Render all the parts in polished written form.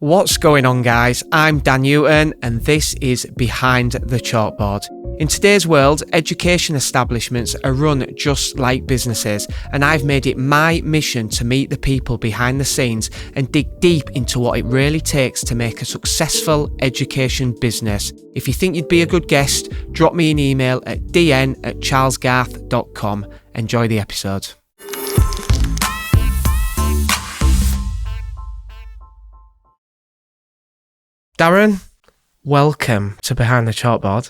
What's going on, guys? I'm Dan Newton and this is Behind the Chalkboard. In today's world, education establishments are run just like businesses, and I've made it my mission to meet the people behind the scenes and dig deep into what it really takes to make a successful education business. If you think you'd be a good guest, drop me an email at dn@charlesgarth.com. Enjoy the episode. Darren, welcome to Behind the Chalkboard.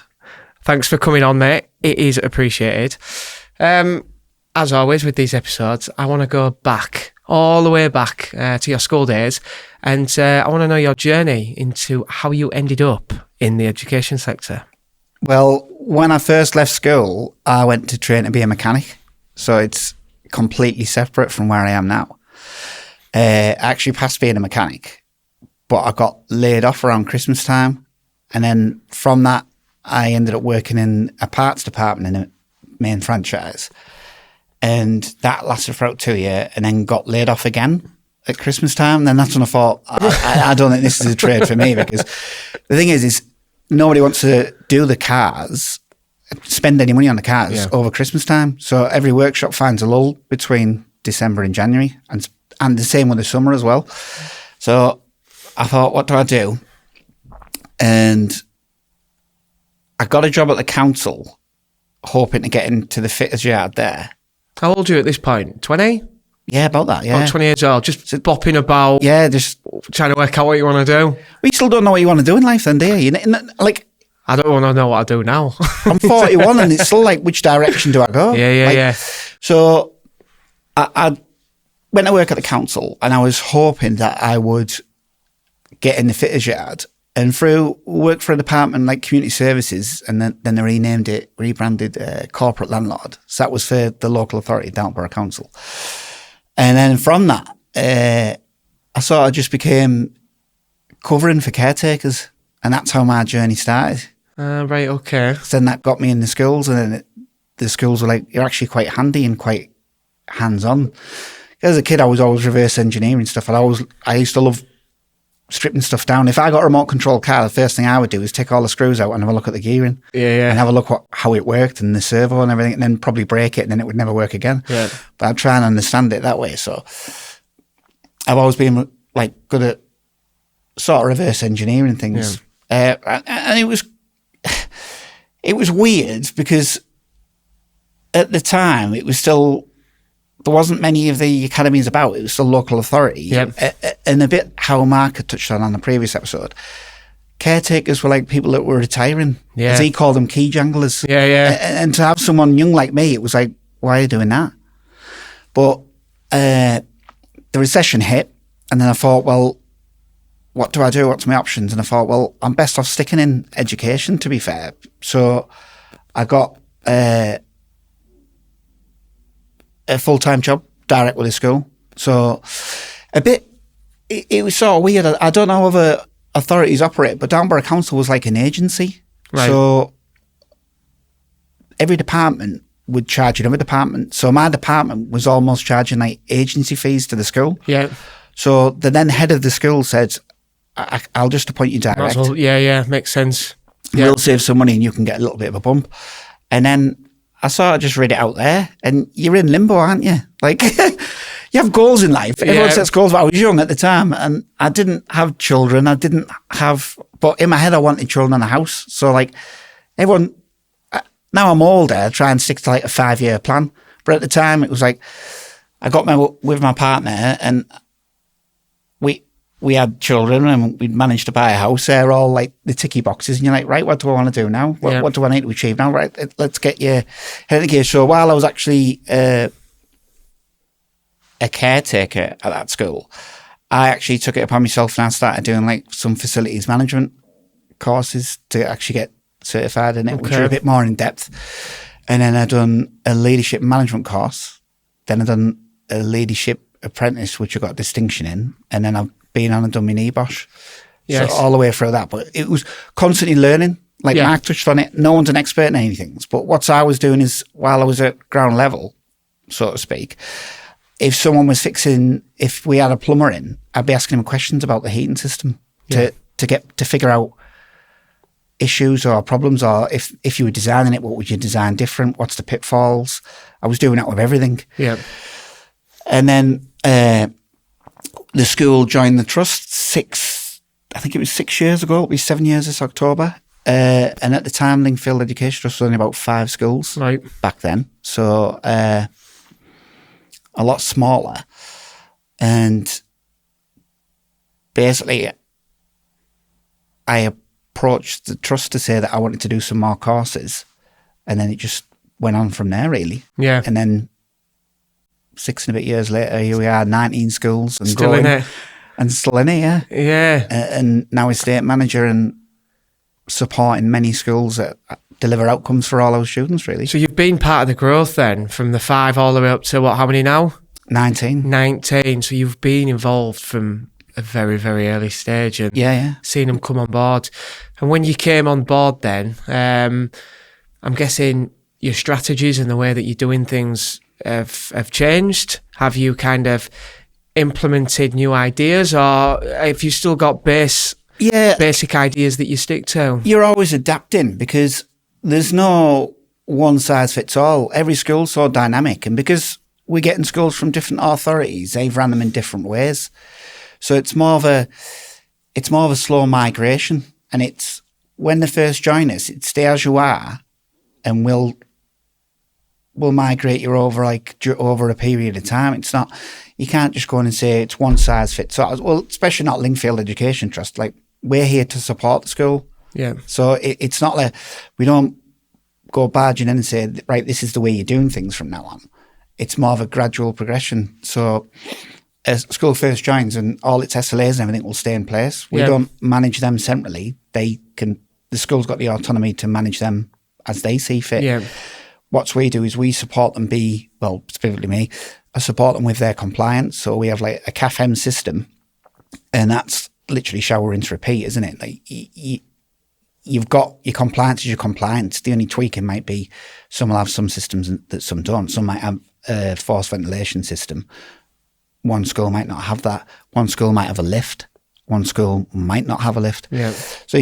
Thanks for coming on, mate. It is appreciated. As always with these episodes, I want to go back, all the way back to your school days, and I want to know your journey into how you ended up in the education sector. Well, when I first left school, I went to train to be a mechanic, so it's completely separate from where I am now. I actually passed being a mechanic, but I got laid off around Christmas time, and then from that, I ended up working in a parts department in a main franchise, and that lasted for about 2 years, and then got laid off again at Christmas time. And then that's when I thought, I don't think this is a trade for me, because the thing is nobody wants to do the cars, spend any money on the cars over Christmas time. So every workshop finds a lull between December and January, and the same with the summer as well. So I thought, what do I do? And I got a job at the council, hoping to get into the fitters yard there. How old are you at this point? 20? Yeah, about that, yeah. About 20 years old, just bopping about. Yeah, just trying to work out what you want to do. Well, you still don't know what you want to do in life then, do you? Like, I don't want to know what I do now. I'm 41 and it's still like, which direction do I go? Yeah. So I went to work at the council, and I was hoping that I would get in the fitters yard, and through work for a department like community services, and then they rebranded corporate landlord. So that was for the local authority, Dartborough Council. And then from that, I sort of just became covering for caretakers, and that's how my journey started. Right, okay. So then that got me in the schools, and then the schools were like, you're actually quite handy and quite hands-on. As a kid, I was always reverse engineering stuff, and I used to love stripping stuff down. If I got a remote control car, the first thing I would do is take all the screws out and have a look at the gearing. And have a look how it worked and the servo and everything, and then probably break it, and then it would never work again. Yeah. But I'd try and understand it that way. So I've always been like good at sort of reverse engineering things. Yeah. And it was weird because at the time it was still, there wasn't many of the academies about. It was still local authority. Yep. And a bit how Mark had touched on the previous episode, caretakers were like people that were retiring. Yeah. As he called them, key janglers. Yeah. And to have someone young like me, it was like, why are you doing that? But the recession hit, and then I thought, well, what do I do? What's my options? And I thought, well, I'm best off sticking in education, to be fair. So I got a full-time job direct with the school. So it was sort of weird. I don't know how other authorities operate, but Dartborough Council was like an agency. Right. So every department would charge another department. So my department was almost charging like agency fees to the school. Yeah. So the then head of the school said, I'll just appoint you direct. Well, yeah, makes sense. We'll save some money and you can get a little bit of a bump. And then I sort of just read it out there, and you're in limbo, aren't you? Like, you have goals in life. Everyone sets goals, but I was young at the time, and I didn't have children. But in my head, I wanted children and a house. So, like, everyone, now I'm older, I try and stick to like a 5-year plan. But at the time, it was like, I got with my partner, and we had children, and we'd managed to buy a house. They're all like the ticky boxes, and you're like, right, what do I want to do now? What do I need to achieve now? Right, let's get your head in the gear. So while I was actually a caretaker at that school, I actually took it upon myself, and I started doing like some facilities management courses to actually get certified in it, which are a bit more in depth. And then I done a leadership management course. Then I done a leadership apprentice, which I got a distinction in. And then I've been on and done my NEBOSH. Yes. So all the way through that. But it was constantly learning. Like Mark touched on it, no one's an expert in anything. But what I was doing is, while I was at ground level, so to speak, if we had a plumber in, I'd be asking him questions about the heating system to figure out issues or problems, or if you were designing it, what would you design different? What's the pitfalls? I was doing that with everything. Yeah. And then the school joined the trust I think it was 6 years ago. It'll be 7 years this October. And at the time, Lingfield Education Trust was only about 5 schools back then. So a lot smaller. And basically, I approached the trust to say that I wanted to do some more courses. And then it just went on from there, really. Yeah. And then 6 and a bit years later, here we are, 19 schools. And still growing, in it. And still in it, yeah. Yeah. And now estate manager and supporting many schools that deliver outcomes for all our students, really. So you've been part of the growth then, from the 5 all the way up to how many now? 19. 19. So you've been involved from a very, very early stage and seen them come on board. And when you came on board then, I'm guessing your strategies and the way that you're doing things have changed. Have you kind of implemented new ideas, or have you still got basic ideas that you stick to? You're always adapting, because there's no one size fits all. Every school's so dynamic, and because we're getting schools from different authorities, they've run them in different ways. So it's more of a slow migration, and it's when they first join us, it's stay as you are, and we'll migrate you over a period of time. It's not, you can't just go in and say it's one size fits all. Well, especially not Lingfield Education Trust. Like, we're here to support the school. Yeah. So it's not like we don't go barging in and say, right, this is the way you're doing things from now on. It's more of a gradual progression. So as school first joins and all its SLAs and everything will stay in place. We don't manage them centrally. The school's got the autonomy to manage them as they see fit. Yeah. What we do is we support them specifically me, I support them with their compliance. So we have like a CAFM system, and that's literally shower, rinse, repeat, isn't it? Like you've got your compliance is your compliance. The only tweaking might be some will have some systems that some don't. Some might have a forced ventilation system. One school might not have that. One school might have a lift. One school might not have a lift. Yeah. So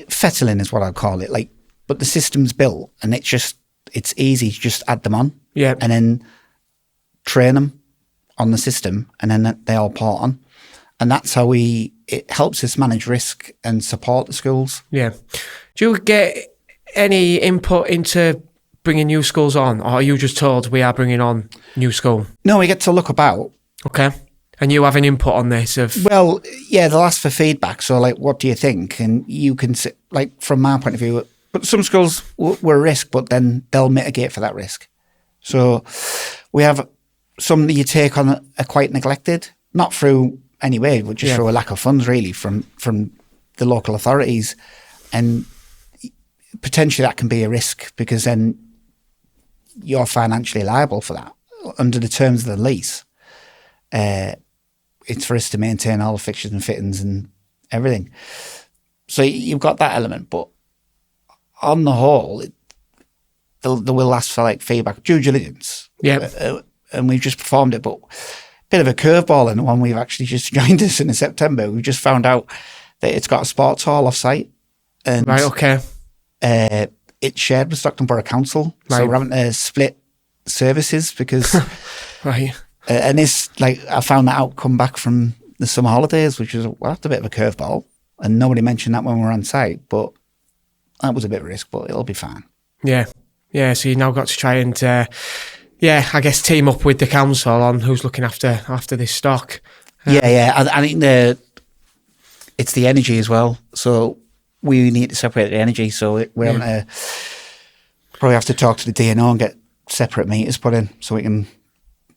fettling is what I'd call it. Like, but the system's built, and it's easy to just add them on. Yeah. And then train them on the system, and then they all port on. And that's how it helps us manage risk and support the schools. Yeah. Do you get any input into bringing new schools on, or are you just told we are bringing on new school? No, we get to look about. Okay. And you have an input on this Well, yeah, they'll ask for feedback. So, like, what do you think? And you can, like, from my point of view, but some schools were a risk, but then they'll mitigate for that risk. So we have some that you take on are quite neglected, not through any way, but just through a lack of funds, really, from the local authorities. And potentially that can be a risk, because then you're financially liable for that. Under the terms of the lease, it's for us to maintain all the fixtures and fittings and everything. So you've got that element, but on the whole, they will ask for like feedback, due diligence. Yeah. And we've just performed it, but bit of a curveball in the one we've actually just joined us in September. We just found out that it's got a sports hall off site. And right, okay. It's shared with Stockton Borough Council. Right. So we're having to split services because right. And this, like, I found that out come back from the summer holidays, which was that's a bit of a curveball, and nobody mentioned that when we were on site, but that was a bit of a risk, but it'll be fine. Yeah. So you've now got to try and I guess team up with the council on who's looking after this stock. I think it's the energy as well. So we need to separate the energy. So we're having to probably have to talk to the DNO and get separate meters put in so we can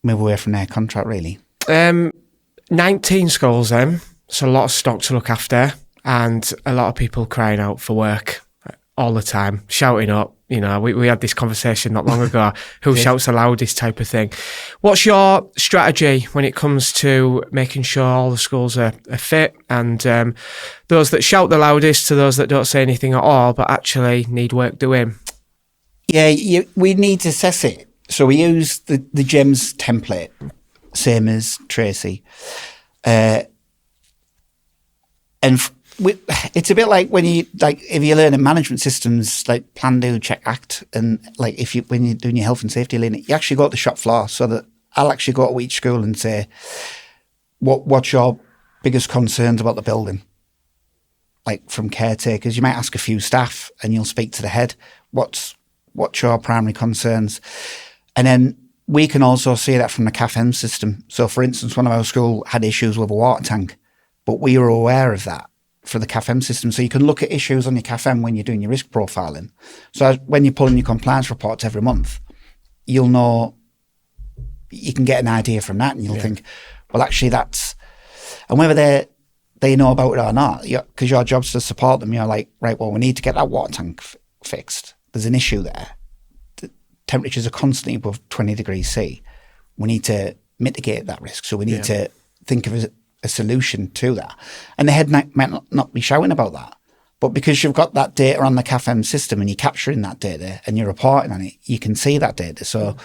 move away from their contract, really. 19 schools then, so a lot of stock to look after, and a lot of people crying out for work all the time, shouting up. You know, we had this conversation not long ago, who shouts the loudest type of thing. What's your strategy when it comes to making sure all the schools are fit, and those that shout the loudest to those that don't say anything at all but actually need work doing? Yeah, we need to assess it. So we use the GEMS template, same as Tracy. It's a bit like when if you learn in management systems, like plan, do, check, act, and like when you're doing your health and safety learning, you actually go to the shop floor. So that I'll actually go to each school and say, what's your biggest concerns about the building? Like from caretakers, you might ask a few staff, and you'll speak to the head. What's your primary concerns? And then we can also see that from the CAFM system. So, for instance, one of our school had issues with a water tank, but we were aware of that for the CAFM system. So you can look at issues on your CAFM when you're doing your risk profiling. So when you're pulling your compliance reports every month, you'll know, you can get an idea from that, and you'll think, well, actually that's, and whether they know about it or not, because your job's to support them, you're like, right, well, we need to get that water tank fixed. There's an issue there. The temperatures are constantly above 20 degrees C. We need to mitigate that risk. So we need to think of a solution to that. And the head might not be shouting about that. But because you've got that data on the CAFM system and you're capturing that data and you're reporting on it, you can see that data. So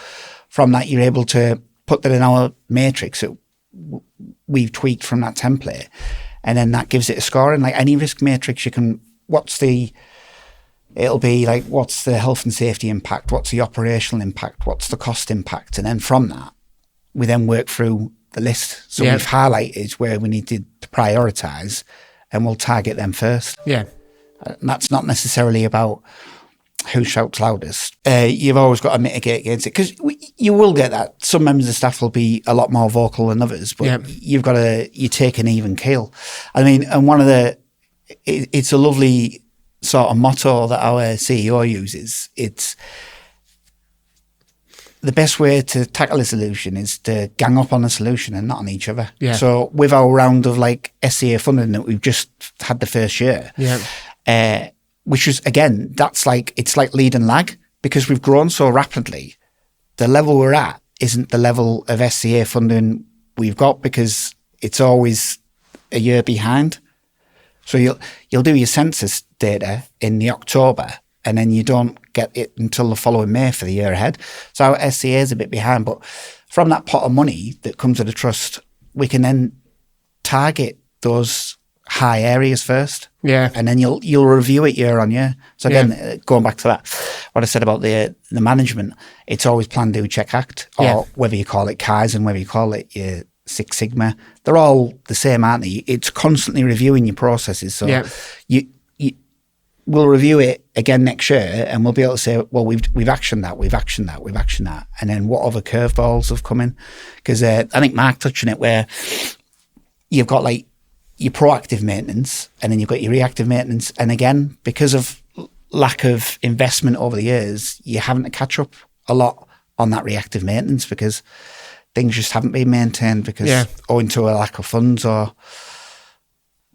from that, you're able to put that in our matrix that we've tweaked from that template. And then that gives it a scoring. Like any risk matrix, you can, it'll be like, what's the health and safety impact? What's the operational impact? What's the cost impact? And then from that, we then work through the list. So we've highlighted where we need to prioritise, and we'll target them first. Yeah. And that's not necessarily about who shouts loudest. You've always got to mitigate against it, because you will get that. Some members of staff will be a lot more vocal than others, but you take an even keel. I mean, and it's a lovely sort of motto that our CEO uses. It's the best way to tackle a solution is to gang up on a solution and not on each other. Yeah. So with our round of like SCA funding that we've just had the first year, which is, again, it's like lead and lag, because we've grown so rapidly. The level we're at isn't the level of SCA funding we've got, because it's always a year behind. So you'll do your census data in the October, and then you don't get it until the following May for the year ahead. So our SCA is a bit behind, but from that pot of money that comes to the trust, we can then target those high areas first. Yeah. And then you'll review it year on year. So again, going back to that, what I said about the management, it's always plan, do, check, act, or whether you call it Kaizen, whether you call it your Six Sigma, they're all the same, aren't they? It's constantly reviewing your processes. So we'll review it again next year, and we'll be able to say, well, we've actioned that. And then what other curveballs have come in? Because I think Mark touched on it, where you've got like your proactive maintenance, and then you've got your reactive maintenance. And again, because of lack of investment over the years, you're having to catch up a lot on that reactive maintenance, because things just haven't been maintained, because owing to a lack of funds or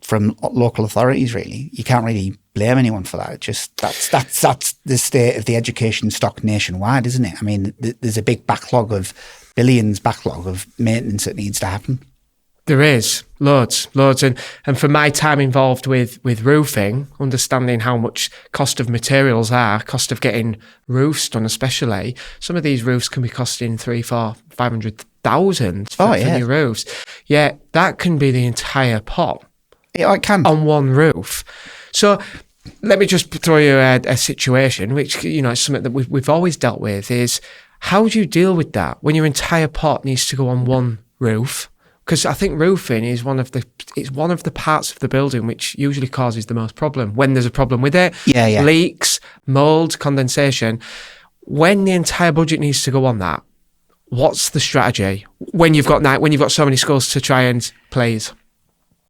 from local authorities, really. You can't really blame anyone for that. Just that's the state of the education stock nationwide, isn't it? I mean, there's a big backlog of maintenance that needs to happen. There is loads, and for my time involved with roofing, understanding how much cost of materials cost of getting roofs done, especially some of these roofs can be costing 300, 400, 500,000 for new roofs. Yeah, that can be the entire pot. It can on one roof. So let me just throw you a situation which is something that we've always dealt with. Is how do you deal with that when your entire pot needs to go on one roof? Because I think roofing is one of the parts of the building which usually causes the most problem when there's a problem with it. Leaks, mold, condensation. When the entire budget needs to go on that, what's the strategy when you've got so many schools to try and please?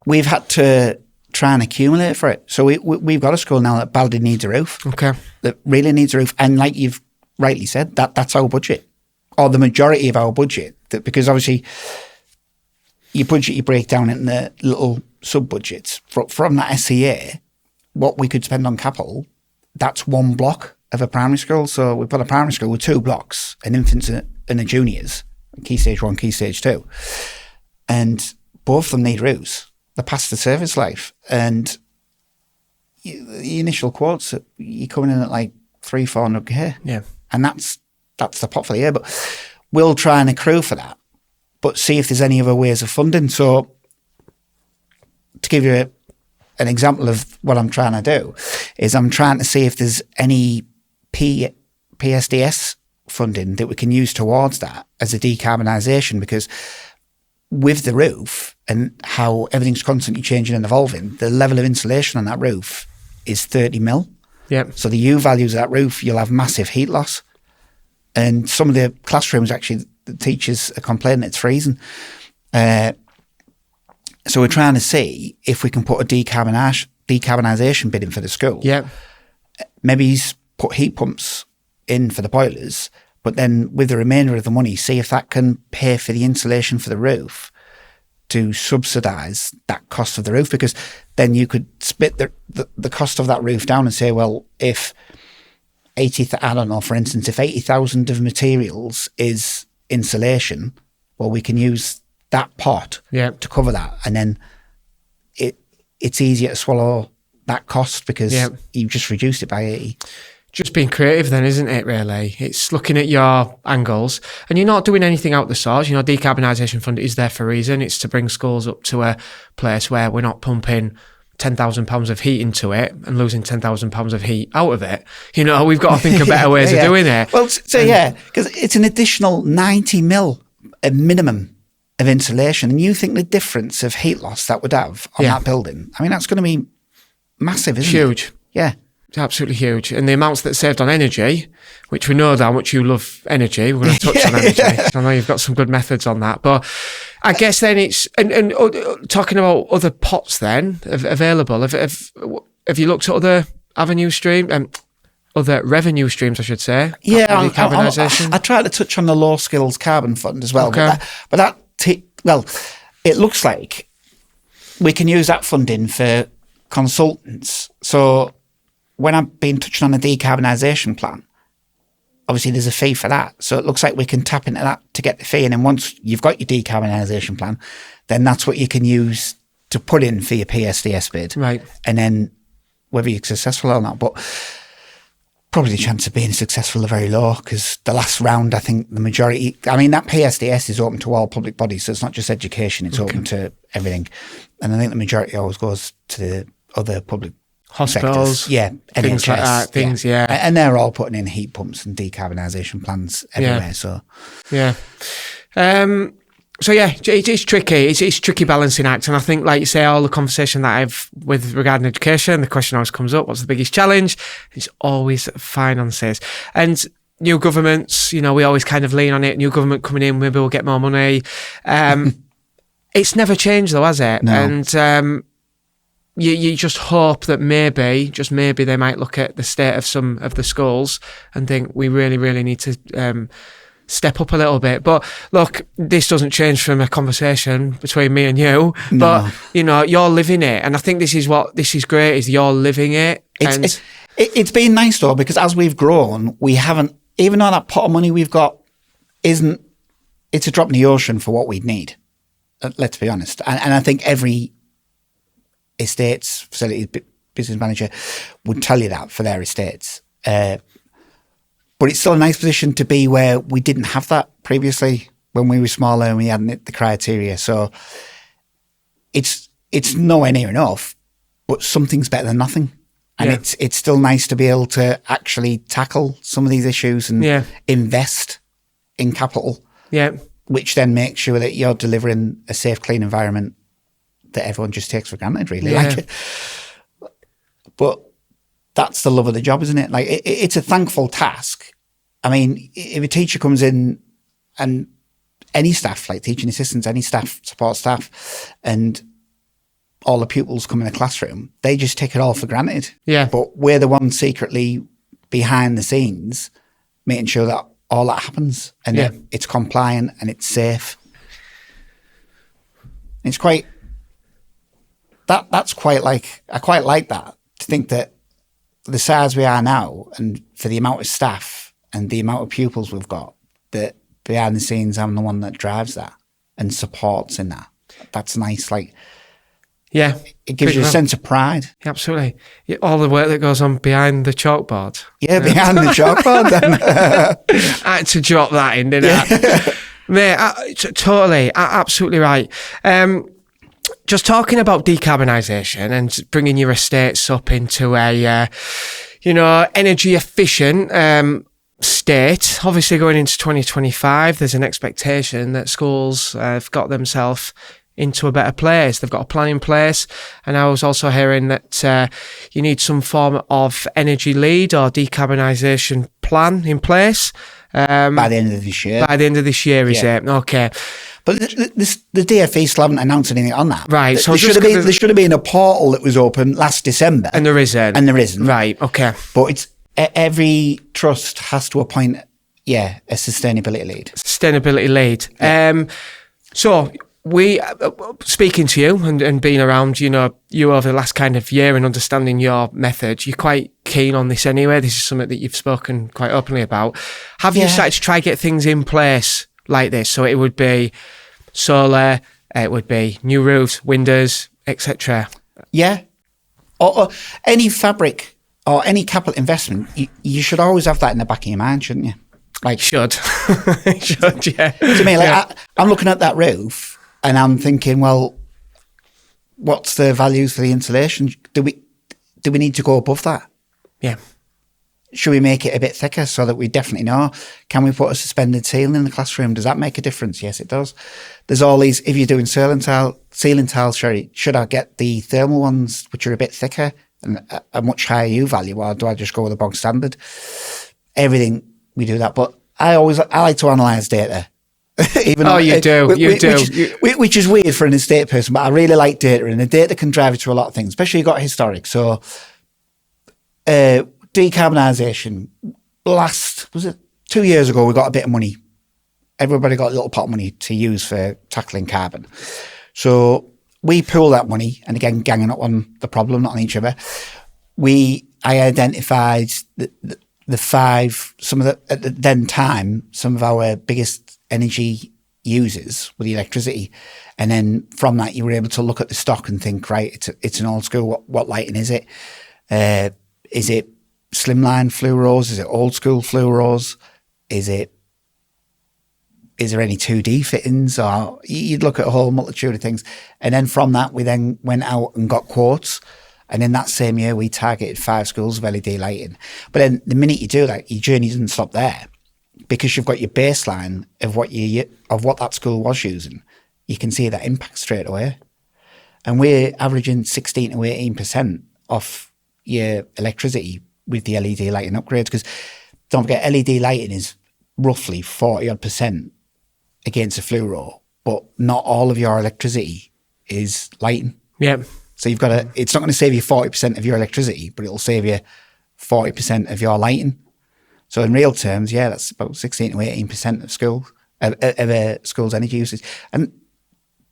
We've had to try and accumulate for it. So we've got a school now that badly needs a roof. Okay. That really needs a roof. And like you've rightly said, that's our budget, or the majority of our budget. Because obviously your budget, you break down into little sub-budgets. From that SCA, what we could spend on capital, that's one block of a primary school. So we've got a primary school with 2 blocks, an infants and a juniors, Key Stage 1, Key Stage 2. And both of them need roofs. They're past the service life. And the initial quotes, you're coming in at like 300-400K. Yeah. And that's the pot for the year. But we'll try and accrue for that. but see if there's any other ways of funding. So to give you an example of what I'm trying to do is I'm trying to see if there's any PSDS funding that we can use towards that as a decarbonisation, because with the roof and how everything's constantly changing and evolving, the level of insulation on that roof is 30 mil. Yep. So the U values of that roof, you'll have massive heat loss. And some of the classrooms, actually, the teachers are complaining it's freezing. So we're trying to see if we can put a decarbonisation bid in for the school. Yeah. Maybe put heat pumps in for the boilers, but then with the remainder of the money, see if that can pay for the insulation for the roof to subsidise that cost of the roof, because then you could split the cost of that roof down and say, well, if I don't know, for instance, if 80,000 of materials is insulation, well, we can use that pot to cover that, and then it's easier to swallow that cost because you've just reduced it by 80. Just being creative then, isn't it, really? It's looking at your angles, and you're not doing anything out the source. You know, decarbonisation fund is there for a reason. It's to bring schools up to a place where we're not pumping £10,000 of heat into it and losing £10,000 of heat out of it. You know, we've got to think of better ways of doing it. Well, because it's an additional 90 mil a minimum of insulation, and you think the difference of heat loss that would have on that building, I mean, that's going to be massive, isn't it? Huge. Yeah. It's absolutely huge. And the amounts that saved on energy, which we know how much you love energy, we're going to touch on energy. I know you've got some good methods on that. But I guess then it's, and talking about other pots then available, have you looked at other other revenue streams, I should say? Yeah, I tried to touch on the low skills carbon fund as well. Okay. But it looks like we can use that funding for consultants. So when I've been touching on a decarbonisation plan, obviously there's a fee for that. So it looks like we can tap into that to get the fee. And then once you've got your decarbonisation plan, then that's what you can use to put in for your PSDS bid. Right. And then whether you're successful or not. But probably the chance of being successful are very low, because the last round, I think the majority, I mean, that PSDS is open to all public bodies. So it's not just education, it's open to everything. And I think the majority always goes to the other public hospitals, sectors. things NHS, like that, and they're all putting in heat pumps and decarbonisation plans everywhere. It's tricky. It's tricky balancing act, and I think, like you say, all the conversation that I've with regarding education, the question always comes up: what's the biggest challenge? It's always finances, and new governments. You know, we always kind of lean on it. New government coming in, maybe we'll get more money. It's never changed though, has it? No. And you just hope that maybe they might look at the state of some of the schools and think we really, really need to step up a little bit. But look, this doesn't change from a conversation between me and you. No. But you know, you're living it, and I think this is great. Is you're living it. It's been nice though, because as we've grown, we haven't, even though that pot of money we've got it's a drop in the ocean for what we'd need. Let's be honest. And I think every estates, facilities, business manager would tell you that for their estates. But it's still a nice position to be where we didn't have that previously when we were smaller and we hadn't hit the criteria. So it's nowhere near enough, but something's better than nothing. And it's still nice to be able to actually tackle some of these issues and invest in capital. Yeah. Which then makes sure that you're delivering a safe, clean environment that everyone just takes for granted, really. Yeah. But that's the love of the job, isn't it? Like it's a thankful task. I mean, if a teacher comes in and any staff, like teaching assistants, any staff, support staff, and all the pupils come in a classroom, they just take it all for granted. Yeah. But we're the ones secretly behind the scenes making sure that all that happens and that it's compliant and it's safe. It's quite... That's quite like, I quite like that, to think that the size we are now and for the amount of staff and the amount of pupils we've got, that behind the scenes I'm the one that drives that and supports in that. That's nice. Like, yeah, it gives you a sense of pride. Absolutely. All the work that goes on behind the chalkboard. Yeah, behind the chalkboard then. I had to drop that in, didn't I? Mate, totally, absolutely right. Just talking about decarbonisation and bringing your estates up into a, energy efficient state. Obviously, going into 2025, there's an expectation that schools have got themselves into a better place. They've got a plan in place. And I was also hearing that you need some form of energy lead or decarbonisation plan in place. By the end of this year. By the end of this year, is it? Okay. But the DfE still haven't announced anything on that. Right. So there should have been a portal that was open last December. And there isn't. Right. Okay. But it's every trust has to appoint, a sustainability lead. Yeah. So we, speaking to you and being around, you over the last kind of year and understanding your method, you're quite keen on this anyway. This is something that you've spoken quite openly about. Have you started to try to get things in place like this? So it would be solar, it would be new roofs, windows, etc. Yeah. Or any fabric or any capital investment, you should always have that in the back of your mind, shouldn't you? Like should, yeah. To me, I'm looking at that roof and I'm thinking, well, what's the values for the insulation? Do we need to go above that? Yeah. Should we make it a bit thicker so that we definitely know? Can we put a suspended ceiling in the classroom? Does that make a difference? Yes, it does. There's all these, if you're doing ceiling tiles, should I get the thermal ones, which are a bit thicker and a much higher U value, or do I just go with the bog standard? Everything, we do that. But I like to analyse data. You do. Which is weird for an estate person, but I really like data, and the data can drive you to a lot of things, especially you've got historic. So, decarbonisation, was it 2 years ago, we got a bit of money. Everybody got a little pot of money to use for tackling carbon. So we pooled that money, and again, ganging up on the problem, not on each other. I identified the five, at the then time, some of our biggest energy users with the electricity. And then from that, you were able to look at the stock and think, right, it's an old school. What lighting is it? Is it slimline fluoros? Is it old school fluoros? Is there any 2D fittings? Or you'd look at a whole multitude of things. And then from that, we then went out and got quotes. And in that same year, we targeted 5 schools of LED lighting. But then the minute you do that, your journey doesn't stop there, because you've got your baseline of what that school was using. You can see that impact straight away. And we're averaging 16 to 18% off your electricity with the LED lighting upgrades, because don't forget, LED lighting is roughly 40% against a fluoro, but not all of your electricity is lighting. Yeah. So it's not going to save you 40% of your electricity, but it'll save you 40% of your lighting. So in real terms, that's about 16 to 18% of school's energy usage. And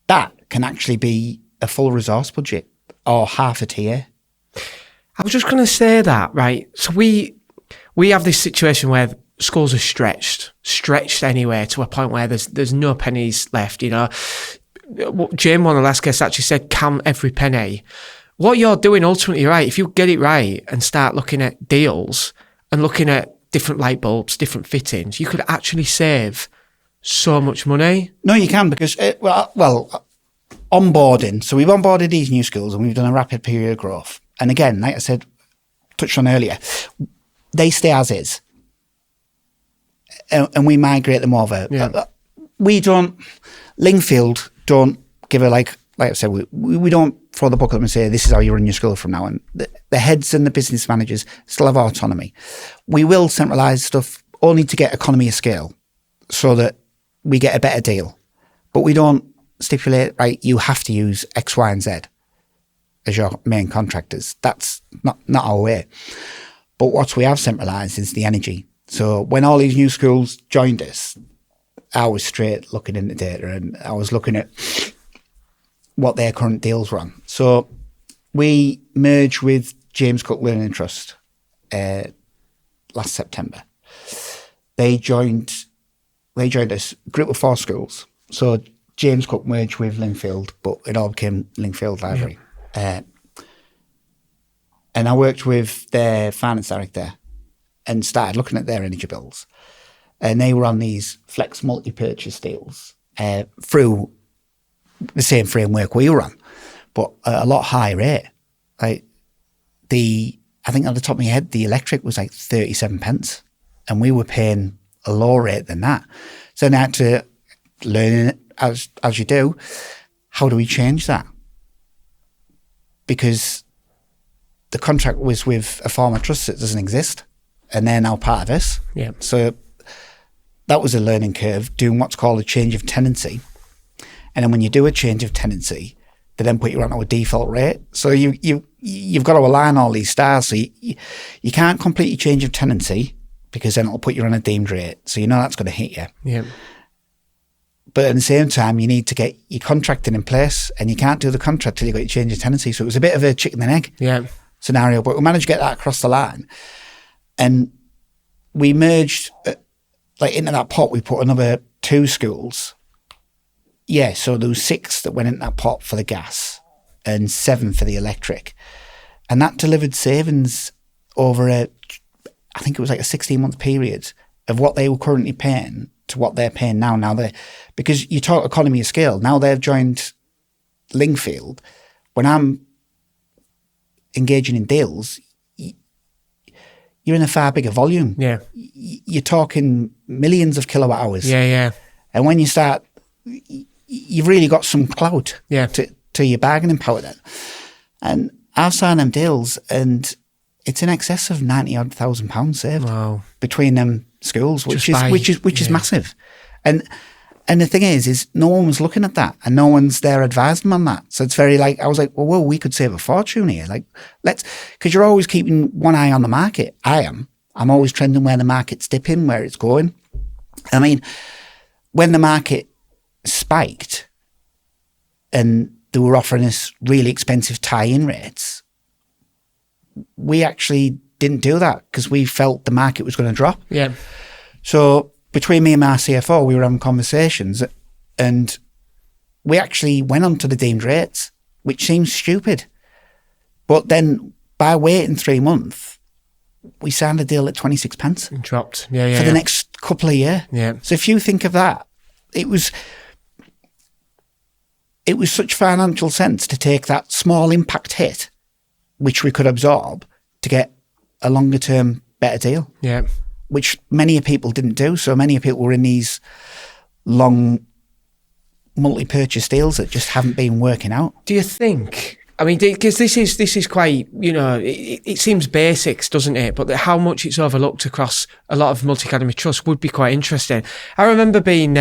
that can actually be a full resource budget or half a tier. I was just going to say that, right? So we have this situation where schools are stretched anyway to a point where there's no pennies left, Jim, one of the last guests, actually said, count every penny. What you're doing ultimately, right, if you get it right and start looking at deals and looking at different light bulbs, different fittings, you could actually save so much money. No, you can, because, onboarding. So we've onboarded these new schools and we've done a rapid period of growth. And again, like I said, touched on earlier, they stay as is. And we migrate them over. Yeah. Lingfield don't give a, like I said, we don't throw the book at them and say, this is how you run your school from now on. The heads and the business managers still have autonomy. We will centralise stuff only to get economy of scale so that we get a better deal. But we don't stipulate, right, you have to use X, Y, and Z as your main contractors. That's not our way. But what we have centralised is the energy. So when all these new schools joined us, I was straight looking into data and I was looking at what their current deals were on. So we merged with James Cook Learning Trust last September. They joined us, a group of 4 schools. So James Cook merged with Lingfield, but it all became Lingfield Library. Yeah. And I worked with their finance director and started looking at their energy bills. and they were on these flex multi-purchase deals through the same framework we were on, but at a lot higher rate. Like I think on the top of my head, the electric was like 37 pence, and we were paying a lower rate than that. So now I had to learn, as you do, how do we change that? Because the contract was with a former trust that doesn't exist, and they're now part of us. Yeah. So that was a learning curve, doing what's called a change of tenancy. And then when you do a change of tenancy, they then put you onto a default rate. So you've got to align all these stars. So you can't completely change of tenancy, because then it'll put you on a deemed rate. So you know that's going to hit you. Yeah. But at the same time, you need to get your contracting in place, and you can't do the contract till you got your change of tenancy. So it was a bit of a chicken and egg scenario, but we managed to get that across the line. And we merged, into that pot, we put another 2 schools. Yeah, so there was 6 that went in that pot for the gas and 7 for the electric. And that delivered savings over I think it was like a 16-month period of what they were currently paying to what they're paying now. Because you talk economy of scale, now they've joined Lingfield. When I'm engaging in deals, you're in a far bigger volume. Yeah. You're talking millions of kilowatt hours. Yeah. And when you start, you've really got some clout to your bargaining power then. And I've signed them deals, and it's in excess of £90,000 saved between them schools, which is massive. And the thing is no one was looking at that, and no one's there advising them on that. So it's very I was like, well, we could save a fortune here. Because you're always keeping one eye on the market. I'm always trending where the market's dipping, where it's going. I mean, when the market spiked and they were offering us really expensive tie-in rates, we actually didn't do that because we felt the market was going to drop. Yeah. So between me and my CFO, we were having conversations, and we actually went on to the deemed rates, which seems stupid. But then by waiting 3 months, we signed a deal at 26 pence. It dropped. For the next couple of years. Yeah. So if you think of that, it was such financial sense to take that small impact hit, which we could absorb, to get a longer term better deal. Yeah. Which many people didn't do. So many people were in these long multi-purchase deals that just haven't been working out. Do you think? I mean, because this is quite, it seems basics, doesn't it? But how much it's overlooked across a lot of multi-academy trusts would be quite interesting. I remember being,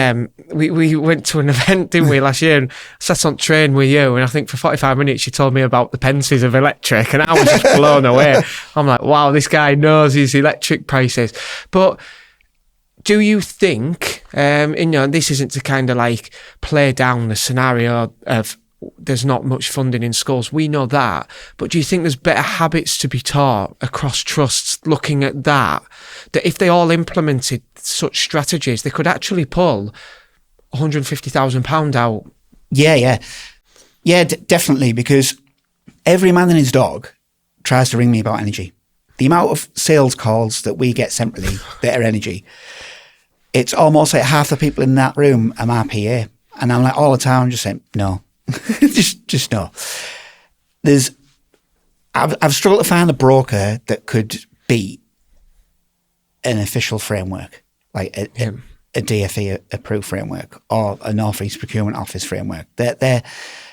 we went to an event, didn't we, last year, and sat on train with you, and I think for 45 minutes you told me about the pences of electric, and I was just blown away. I'm like, wow, this guy knows his electric prices. But do you think, this isn't to kind of play down the scenario of there's not much funding in schools, we know that, but do you think there's better habits to be taught across trusts looking at that if they all implemented such strategies, they could actually pull £150,000 out? Yeah, definitely, because every man and his dog tries to ring me about energy. The amount of sales calls that we get separately that are energy, it's almost like half the people in that room are my PA, and I'm all the time just saying no. just no. I've struggled to find a broker that could beat an official framework, like a DFE approved framework or a North East Procurement Office framework. They're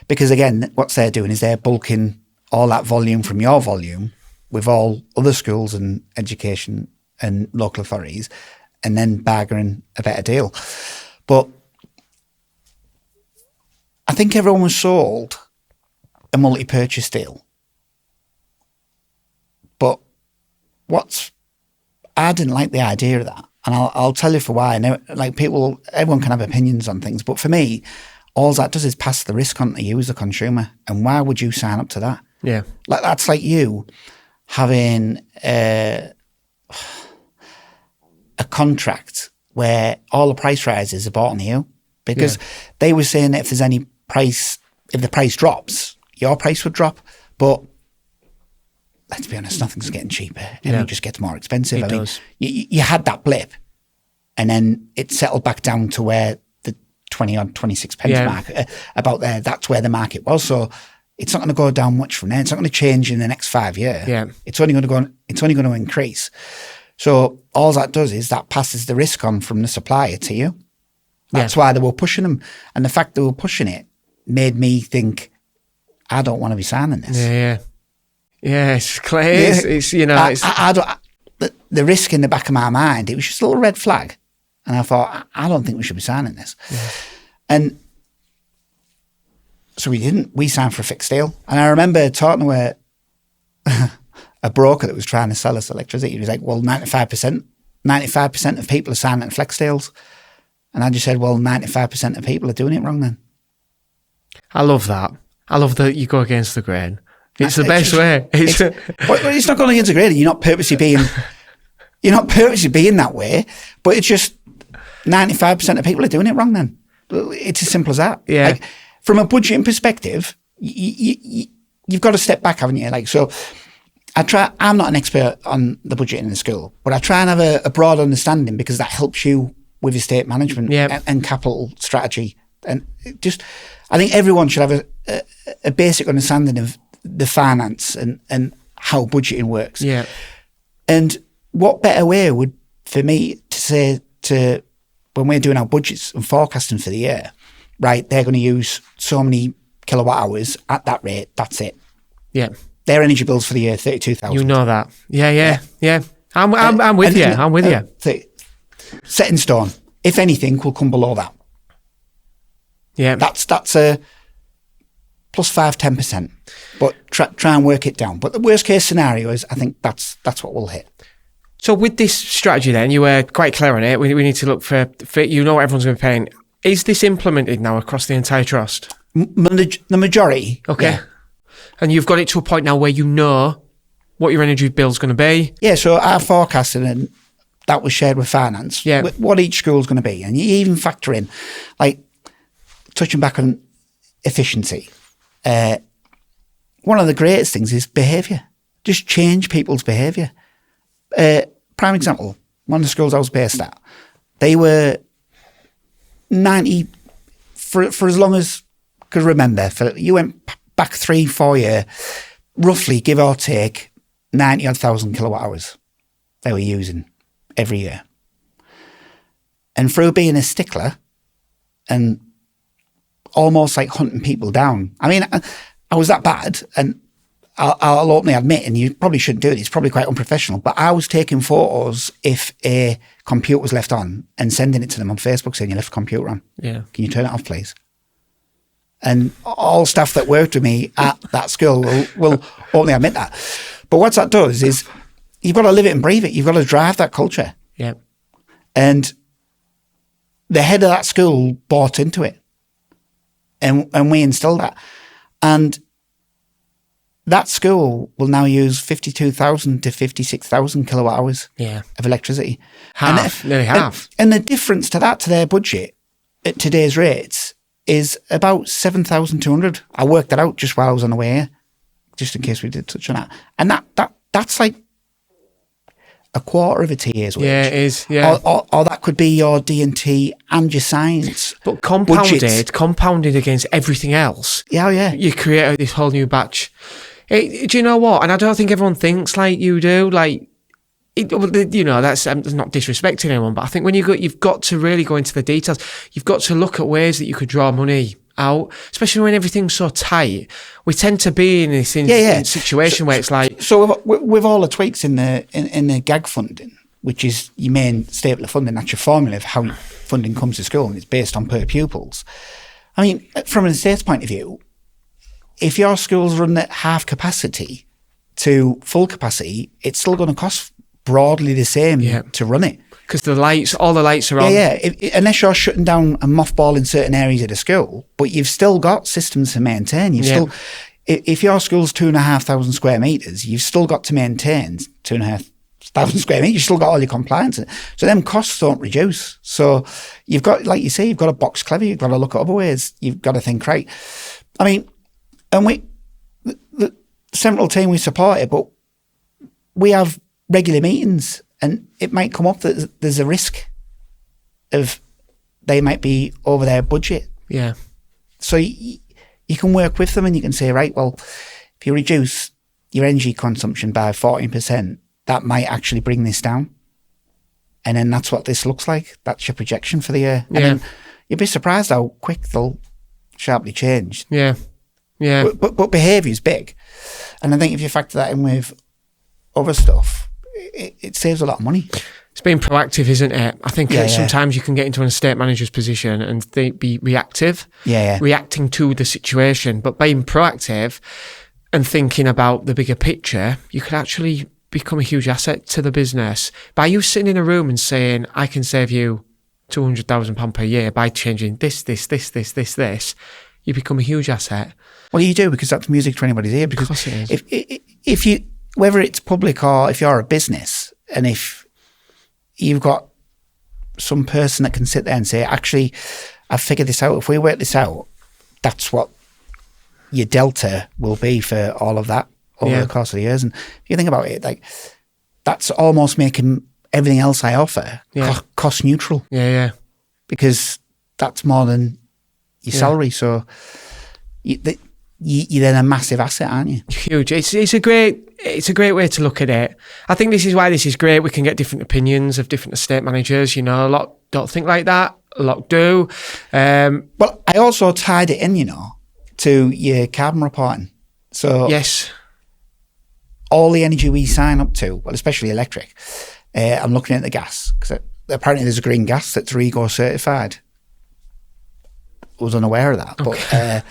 because again, what they're doing is they're bulking all that volume from your volume with all other schools and education and local authorities, and then bargaining a better deal. But I think everyone was sold a multi-purchase deal. But I didn't like the idea of that. And I'll tell you for why. Now, everyone can have opinions on things, but for me, all that does is pass the risk on to you as a consumer. And why would you sign up to that? Yeah. That's like you having a contract where all the price rises are bought on you. Because they were saying that if the price drops, your price would drop. But let's be honest, nothing's getting cheaper. Everything just gets more expensive. It does. You had that blip. and then it settled back down to where the 20 odd 26 pence mark, about there. That's where the market was. So it's not going to go down much from there. It's not going to change in the next 5 years. Yeah. It's only going to increase. So all that does is that passes the risk on from the supplier to you. That's why they were pushing them. And the fact they were pushing it made me think, I don't want to be signing this. Yeah, it's clear. It's I don't, the risk in the back of my mind, it was just a little red flag. And I thought, I don't think we should be signing this. Yeah. And so we didn't. We signed for a fixed deal. And I remember talking to a broker that was trying to sell us electricity. He was like, well, 95% of people are signing flex deals. And I just said, well, 95% of people are doing it wrong then. I love that. I love that you go against the grain. It's the best way. It's not going against the grain. You're not purposely being that way, but it's just 95% of people are doing it wrong then. It's as simple as that. Yeah. Like, from a budgeting perspective, you've got to step back, haven't you? Like, so I'm not an expert on the budgeting in the school, but I try and have a broad understanding because that helps you with estate management and capital strategy. And I think everyone should have a basic understanding of the finance and how budgeting works. Yeah. And what better way would for me to say to when we're doing our budgets and forecasting for the year, right, they're going to use so many kilowatt hours at that rate, that's it. Yeah. Their energy bills for the year, 32,000. You know that. Yeah. I'm with you. I'm with you. Set in stone. If anything, will come below that. Yeah. That's a plus 5-10%. But try and work it down. But the worst case scenario is I think that's what we'll hit. So with this strategy then, you were quite clear on it. We need to look for you know what everyone's going to be paying. Is this implemented now across the entire trust? The majority. Okay. Yeah. And you've got it to a point now where you know what your energy bill's going to be. Yeah, so our forecasting, and that was shared with finance, what each school's going to be. And you even factor in, like, touching back on efficiency, one of the greatest things is behaviour. Just change people's behaviour. Prime example, one of the schools I was based at, they were 90, for as long as I could remember, you went back 3-4 years, roughly, give or take, 90,000 kilowatt hours they were using every year. And through being a stickler and almost like hunting people down, I mean, I was that bad, and I'll openly admit, and you probably shouldn't do it, it's probably quite unprofessional, but I was taking photos if a computer was left on and sending it to them on Facebook saying, you left the computer on. Yeah. Can you turn it off, please? And all staff that worked with me at that school will openly admit that. But what that does is you've got to live it and breathe it. You've got to drive that culture. Yeah. And the head of that school bought into it. And we instilled that. And that school will now use 52,000 to 56,000 kilowatt hours of electricity. Nearly half. And the difference to that, to their budget at today's rates, is about 7,200. I worked that out just while I was on the way here, just in case we did touch on that. And that's like a quarter of a TA's wage. Yeah, it is. Yeah. Or that could be your D&T and your science. But compounded against everything else. Yeah. You create this whole new batch. Do you know what? And I don't think everyone thinks like you do. Like, that's not disrespecting anyone, but I think when you've got to really go into the details. You've got to look at ways that you could draw money out, especially when everything's so tight. We tend to be in this situation where it's like. So with all the tweaks in the gag funding, which is your main staple of funding, that's your formula of how funding comes to school, and it's based on per pupils. I mean, from an estate's point of view, if your school's run at half capacity to full capacity, it's still going to cost broadly the same to run it. Because all the lights are on. Yeah. Unless you're shutting down and mothballing certain areas of the school, but you've still got systems to maintain. If your school's 2,500 square metres, you've still got to maintain 2,500 square metres. You've still got all your compliance. So them costs don't reduce. So you've got, like you say, you've got to box clever. You've got to look at other ways. You've got to think, right. I mean, and the central team, we support it, but we have regular meetings, and it might come up that there's a risk of they might be over their budget. Yeah. So you can work with them and you can say, right, well, if you reduce your energy consumption by 14%, that might actually bring this down. And then that's what this looks like. That's your projection for the year. And then you'd be surprised how quick they'll sharply change. Yeah. Yeah. But behaviour is big. And I think if you factor that in with other stuff, it saves a lot of money. It's being proactive, isn't it? I think sometimes you can get into an estate manager's position and be reactive, reacting to the situation. But being proactive and thinking about the bigger picture, you could actually become a huge asset to the business. By you sitting in a room and saying, I can save you £200,000 per year by changing this, you become a huge asset. Well, you do, because that's music to anybody's ear. Because of course it is. if you, whether it's public or if you're a business, and if you've got some person that can sit there and say, actually, I've figured this out. If we work this out, that's what your delta will be for all of that over the course of the years. And if you think about it, like, that's almost making everything else I offer cost neutral. Yeah. Because that's more than your salary. So you're then a massive asset, aren't you? Huge. It's a great way to look at it. I think this is why this is great. We can get different opinions of different estate managers. You know, a lot don't think like that. A lot do. Well, I also tied it in, to your carbon reporting. So yes, all the energy we sign up to, well, especially electric, I'm looking at the gas, because apparently there's a green gas that's REGO certified. I was unaware of that. Okay. But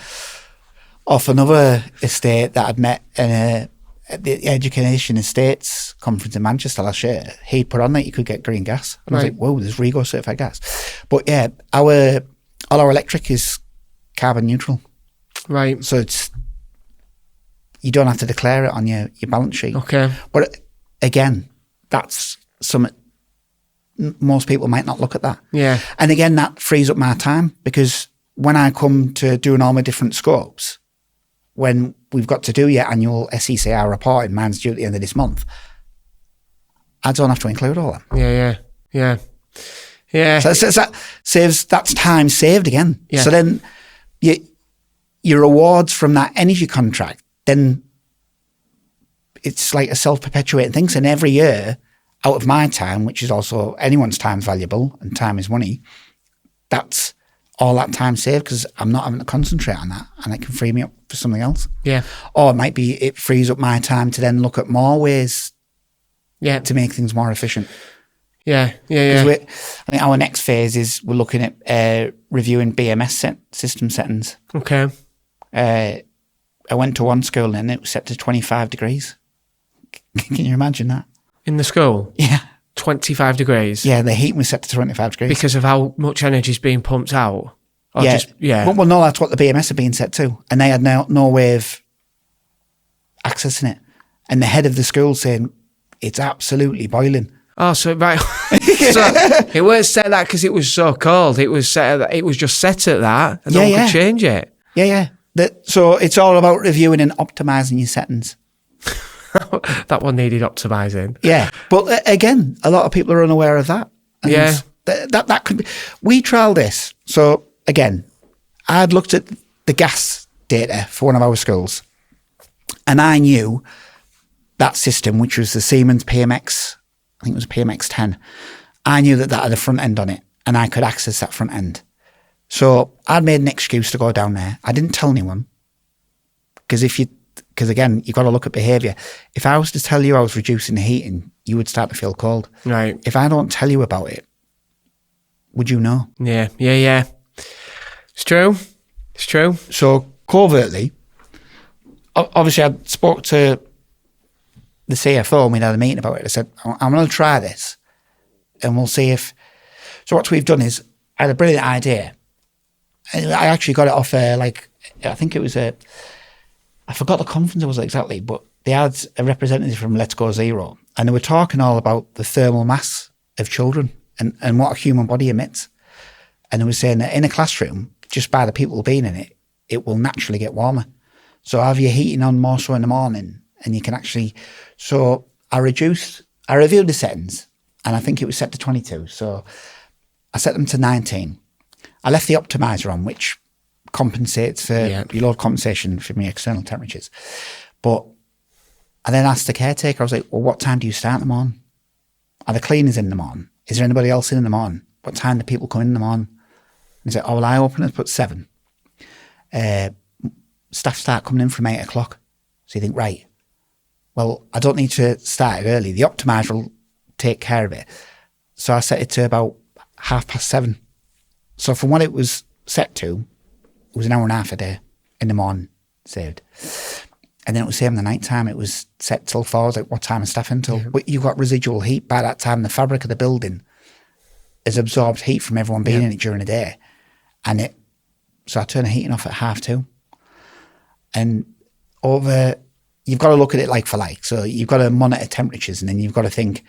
off another estate that I'd met at the Education Estates conference in Manchester last year, he put on that you could get green gas. And I was like, whoa, there's REGO certified gas. But yeah, all our electric is carbon neutral. Right. So you don't have to declare it on your balance sheet. Okay. But again, that's something most people might not look at that. Yeah. And again, that frees up my time, because when I come to doing all my different scopes, when we've got to do your annual SECR reporting, mine's due at the end of this month, I don't have to include all that. Yeah. So that's time saved again. Yeah. So then your rewards from that energy contract, then it's like a self-perpetuating thing. And every year, out of my time, which is also anyone's time valuable, and time is money, that's all that time saved, because I'm not having to concentrate on that, and it can free me up for something else. Yeah. Or it might be it frees up my time to then look at more ways to make things more efficient. Yeah. I think our next phase is we're looking at reviewing BMS system settings. Okay. I went to one school and it was set to 25 degrees. Can you imagine that? In the school? Yeah. 25 degrees? Yeah, the heat was set to 25 degrees. Because of how much energy is being pumped out? Or Well, no, that's what the BMS had been set to. And they had no way of accessing it. And the head of the school saying, it's absolutely boiling. Oh, so right. So it weren't set that because it was so cold. It was just set at that, and no one could change it. Yeah. So it's all about reviewing and optimizing your settings. That one needed optimizing. Yeah, but again, a lot of people are unaware of that. And that could be. We trialed this. So again, I'd looked at the gas data for one of our schools, and I knew that system, which was the Siemens PMX, I think it was PMX 10. I knew that had a front end on it, and I could access that front end. So I'd made an excuse to go down there. I didn't tell anyone, because again, you've got to look at behaviour. If I was to tell you I was reducing the heating, you would start to feel cold. Right. If I don't tell you about it, would you know? Yeah. It's true. So covertly, obviously I spoke to the CFO and we had a meeting about it. I said, I'm going to try this and we'll see if... So what we've done is, I had a brilliant idea. And I actually got it off I think it was I forgot the conference it was exactly, but they had a representative from Let's Go Zero, and they were talking all about the thermal mass of children and what a human body emits. And they were saying that in a classroom, just by the people being in it, it will naturally get warmer. So have your heating on more so in the morning, and you can actually... So I reviewed the settings, and I think it was set to 22. So I set them to 19. I left the optimizer on, which compensates for your load compensation from your external temperatures. But I then asked the caretaker, I was like, well, what time do you start them on? Are the cleaners in them on? Is there anybody else in them on? What time do people come in them on? And he said, oh, well, I open at 7. Staff start coming in from 8 o'clock. So you think, right, well, I don't need to start it early. The optimizer will take care of it. So I set it to about 7:30. So from what it was set to, it was an hour and a half a day in the morning saved. And then it was same in the night time. It was set till 4, like what time is staff until? Yeah. But you've got residual heat. By that time, the fabric of the building has absorbed heat from everyone being in it during the day. So I turn the heating off at 2:30. And you've got to look at it like for like. So you've got to monitor temperatures, and then you've got to think,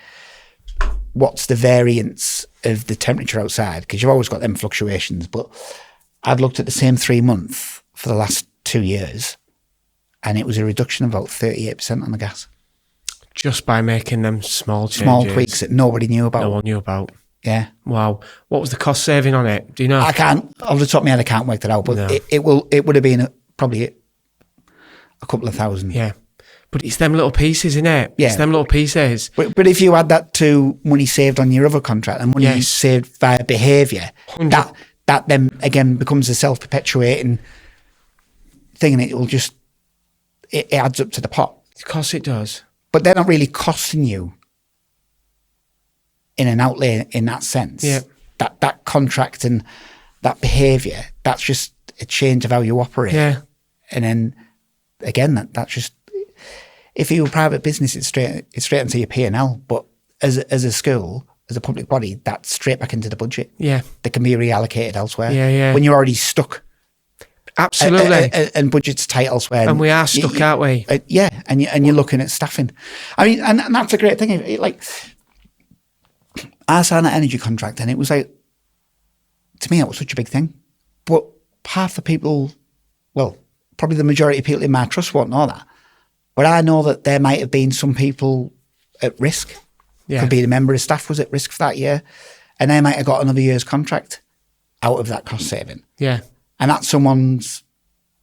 what's the variance of the temperature outside? Because you've always got them fluctuations. But I've looked at the same 3 months for the last 2 years, and it was a reduction of about 38% on the gas. Just by making them small changes. Small tweaks that nobody knew about. No one knew about. Yeah. Wow. What was the cost saving on it? Do you know? I can't, off the top of my head, I can't work that out, but it would have been probably a couple of thousand. Yeah. But it's them little pieces, isn't it? Yeah. It's them little pieces. But if you add that to money saved on your other contract and money saved via behaviour, that then again becomes a self-perpetuating thing, and it adds up to the pot. Of course it does. But they're not really costing you in an outlay in that sense. Yeah. That contract and that behaviour, that's just a change of how you operate. Yeah. And then again, that's just, if you're a private business, it's straight into your P&L. But as a school, as a public body, that's straight back into the budget. Yeah. That can be reallocated elsewhere. Yeah, yeah. When you're already stuck. Absolutely. And budget's tight elsewhere. And we are stuck, aren't we? Yeah. And you're looking at staffing. I mean, and that's a great thing. Like, I signed that energy contract, and it was like, to me, it was such a big thing. But half the people, well, probably the majority of people in my trust won't know that. But I know that there might have been some people at risk. Yeah. Could be the member of staff was at risk for that year, and they might have got another year's contract out of that cost saving. Yeah. And that's someone's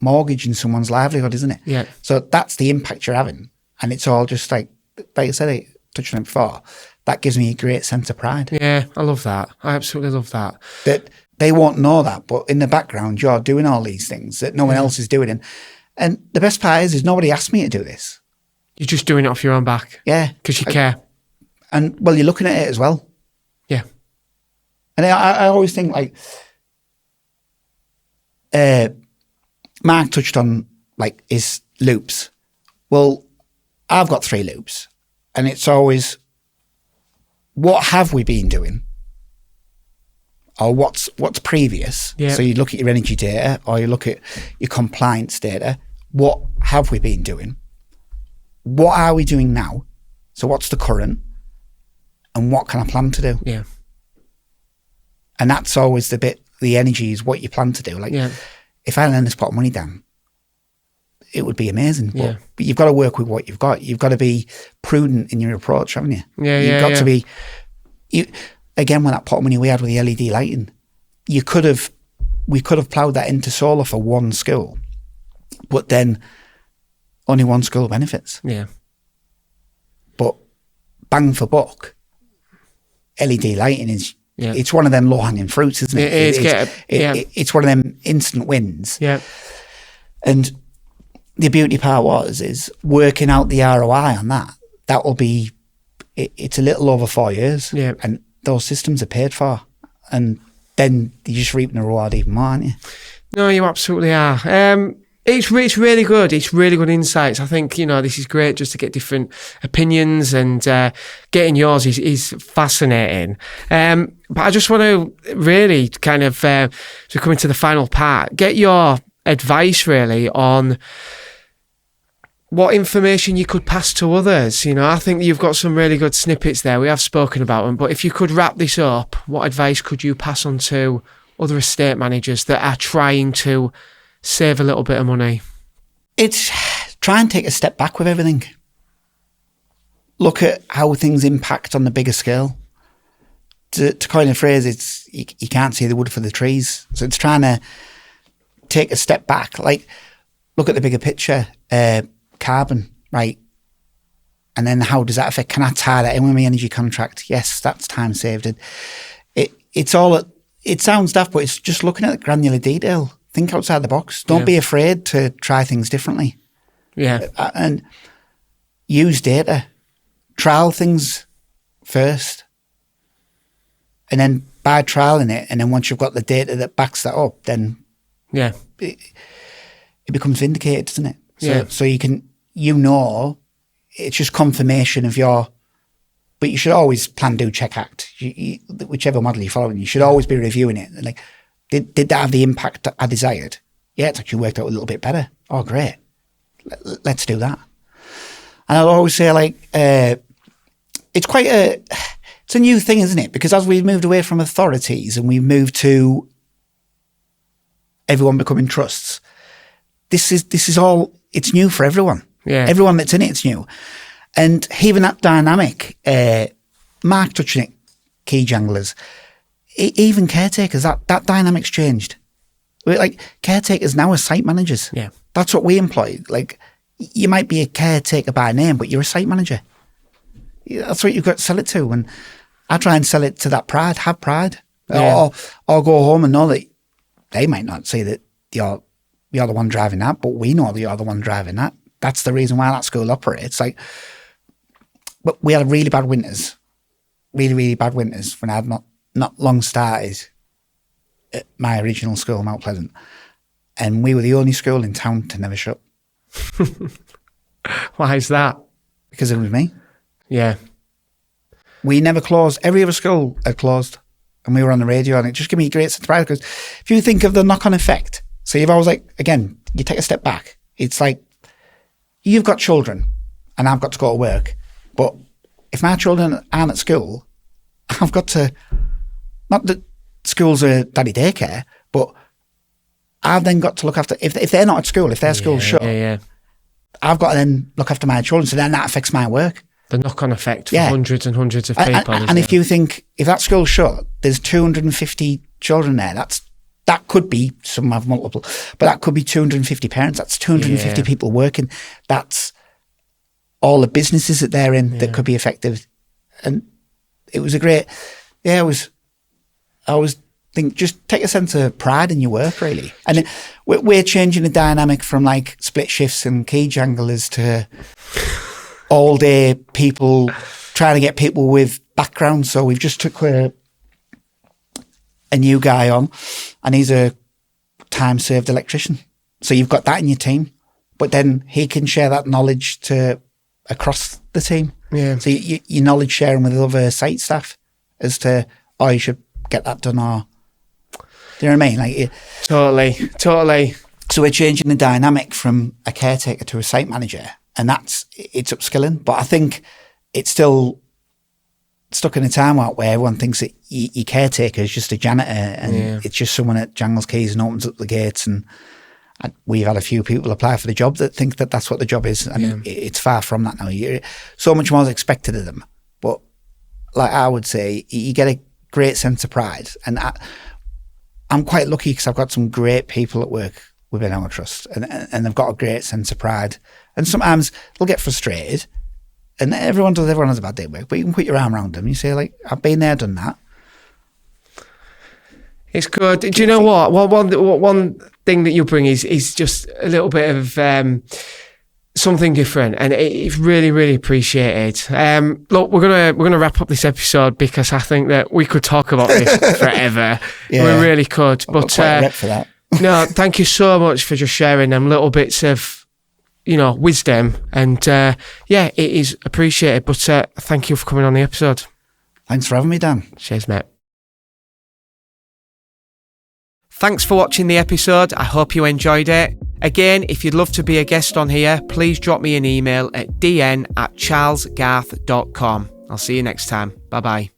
mortgage and someone's livelihood, isn't it? Yeah. So that's the impact you're having. And it's all just like I said, I touched on it before, that gives me a great sense of pride. Yeah, I love that. I absolutely love that. That they won't know that, but in the background, you're doing all these things that no one else is doing. And the best part is nobody asked me to do this. You're just doing it off your own back. Yeah. Because you care. And, well, you're looking at it as well. Yeah. And I always think, like, Mark touched on, like, his loops. Well, I've got 3 loops. And it's always, what have we been doing? Or what's previous? Yep. So you look at your energy data, or you look at your compliance data. What have we been doing? What are we doing now? So what's the current? And what can I plan to do? Yeah. And that's always the bit, the energy is what you plan to do. Like, if I earn this pot of money down, it would be amazing. Yeah. But you've got to work with what you've got. You've got to be prudent in your approach, haven't you? Yeah, you've got to be... Again, with that pot of money we had with the LED lighting, we could have ploughed that into solar for one school, but then only one school benefits. Yeah. But bang for buck, LED lighting is, it's one of them low-hanging fruits, isn't it? It's one of them instant wins. Yeah. And the beauty part is working out the ROI on that. That will be, it's a little over 4 years. Yeah. And those systems are paid for, and then you just reap the reward even more, aren't you? No, you absolutely are. It's really good. It's really good insights. I think, this is great just to get different opinions, and getting yours is fascinating. But I just want to really kind of, to come into the final part, get your advice really on what information you could pass to others. I think you've got some really good snippets there. We have spoken about them, but if you could wrap this up, what advice could you pass on to other estate managers that are trying to save a little bit of money? It's try and take a step back with everything. Look at how things impact on the bigger scale. to coin a phrase, it's you can't see the wood for the trees. So it's trying to take a step back, like look at the bigger picture, carbon, right? And then how does that affect? Can I tie that in with my energy contract? Yes, that's time saved. It sounds daft, but it's just looking at the granular detail. Think outside the box. Don't be afraid to try things differently. Yeah. And use data. Trial things first. And then by trialing it, and then once you've got the data that backs that up, then it becomes vindicated, doesn't it? So you can, it's just confirmation of but you should always plan, do, check, act. Whichever model you're following, you should always be reviewing it. Like, did that have the impact I desired? Yeah, it's actually worked out a little bit better. Oh, great. Let's do that. And I'll always say, like, it's a new thing, isn't it? Because as we've moved away from authorities and we've moved to everyone becoming trusts, this is all, it's new for everyone. Yeah. Everyone that's in it's new. And even that dynamic, Mark touching it, key janglers, even caretakers, that dynamic's changed. Like, caretakers now are site managers. Yeah. That's what we employ. Like, you might be a caretaker by name, but you're a site manager. That's what you've got to sell it to. And I try and sell it to that pride, have pride. Yeah. Or go home and know that they might not say that you're the one driving that, but we know that you're the one driving that. That's the reason why that school operates. Like, but we had really bad winters, really, really bad winters when I had not long started at my original school, Mount Pleasant. And we were the only school in town to never shut. Why is that? Because it was me. Yeah. We never closed. Every other school had closed. And we were on the radio, and it just gave me great surprise, because if you think of the knock-on effect, so you've always, like, again, you take a step back. It's like, you've got children and I've got to go to work. But if my children aren't at school, I've got to, not that schools are daddy daycare, but I've then got to look after, if they're not at school, if their school's shut, I've got to then look after my children. So then that affects my work. The knock-on effect for hundreds and hundreds of people. And if you think, if that school's shut, there's 250 children there, that could be, some have multiple, but that could be 250 parents. That's 250 people working. That's all the businesses that they're in that could be affected. And it was a great, I always think, just take a sense of pride in your work, really. And we're changing the dynamic from, like, split shifts and key janglers to all day people, trying to get people with background. So we've just took a new guy on, and he's a time served electrician. So you've got that in your team, but then he can share that knowledge across the team. Yeah. So you knowledge sharing with other site staff as to, you should get that done, or, do you know what I mean? Like, Totally. So we're changing the dynamic from a caretaker to a site manager, and it's upskilling. But I think it's still stuck in a time out where everyone thinks that your caretaker is just a janitor, and it's just someone that jangles keys and opens up the gates. And we've had a few people apply for the job that think that that's what the job is. And it's far from that now. So much more is expected of them. But, like I would say, you get a great sense of pride. And I'm quite lucky because I've got some great people at work within our trust, and they've got a great sense of pride. And sometimes they'll get frustrated, and everyone has a bad day at work, but you can put your arm around them. You say, like, I've been there, done that. It's good. Do you know what? One thing that you bring is just a little bit of something different, and it's really, really appreciated. Look, we're gonna wrap up this episode, because I think that we could talk about this forever. We really could. But for that. No, thank you so much for just sharing them little bits of, wisdom, and it is appreciated. But thank you for coming on the episode. Thanks for having me, Dan. Cheers, mate. Thanks for watching the episode. I hope you enjoyed it. Again, if you'd love to be a guest on here, please drop me an email at dn@charlesgarth.com. I'll see you next time. Bye-bye.